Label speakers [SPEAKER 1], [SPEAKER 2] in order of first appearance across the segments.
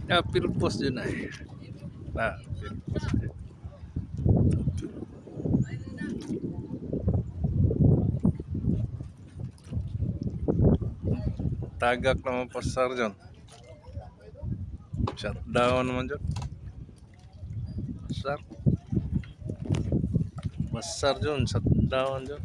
[SPEAKER 1] Pilpos yun ay. Pilpos. Tagak naman pasar dyan. Shutdown naman dyan. Pasar. Pasar dyan. Shutdown dyan.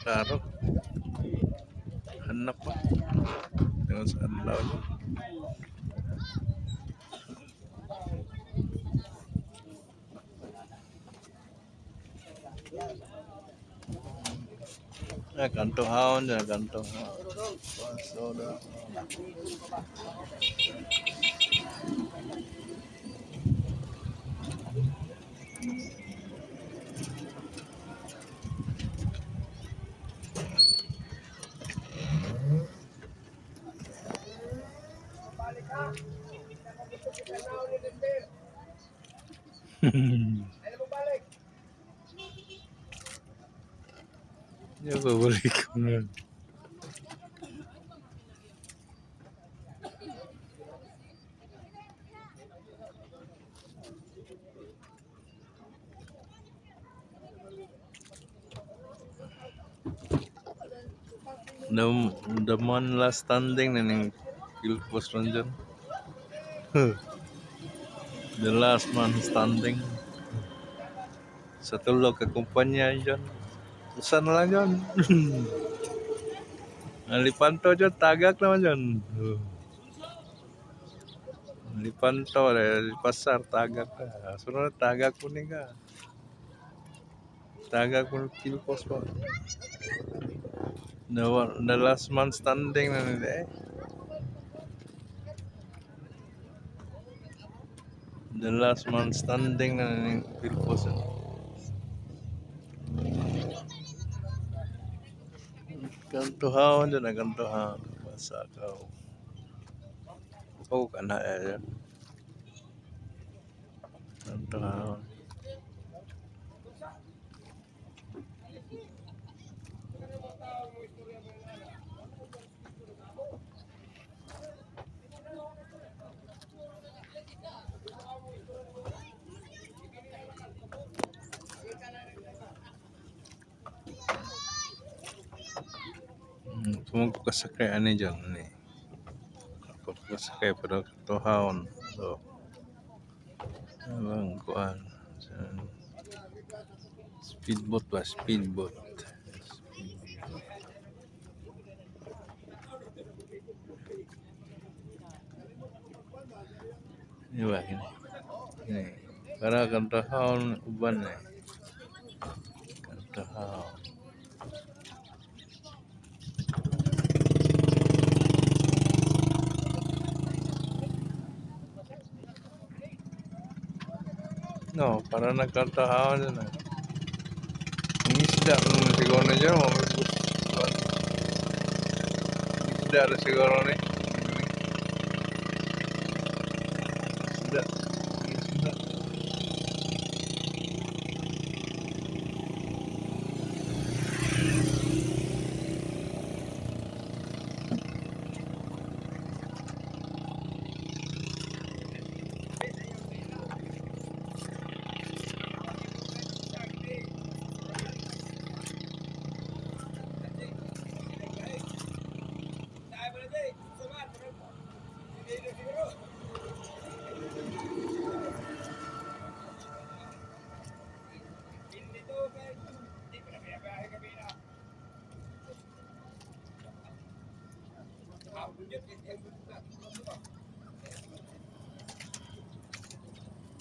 [SPEAKER 1] Klaro. Hanap pa. Tingnan sa adlaw. Kanto haon dyan. Kanto haon. Soda. Ya, babalik ko na. The man last standing na ning Pilpos lang dyan. The last man standing. Sa tulog ka kumpanya dyan. Usan na lang dyan. Nalipanto dyan. Tagak naman dyan. Nalipanto. Pasar. Tagak ka. Sunod tagak po ni ka. Tagak po ni Pilpos po. The last man standing na nila eh. The last man standing na nila Pilpos. Kantuhawan dyan. Kantuhawan. Masakaw. Oh, kana yan. Kantuhawan. Tumog ko kasakay ani dyan ni. Ako kasakay pero tuhawon. So, abang kuan. Speedboat ba? Speedboat. Ini ba? Ini. Para kantuhawan uban eh. Kantuhawan. No, para nagkantuhawan dyan eh. Ang isda naman siguro na dyan. Isda na siguro na eh. Isda. Isda.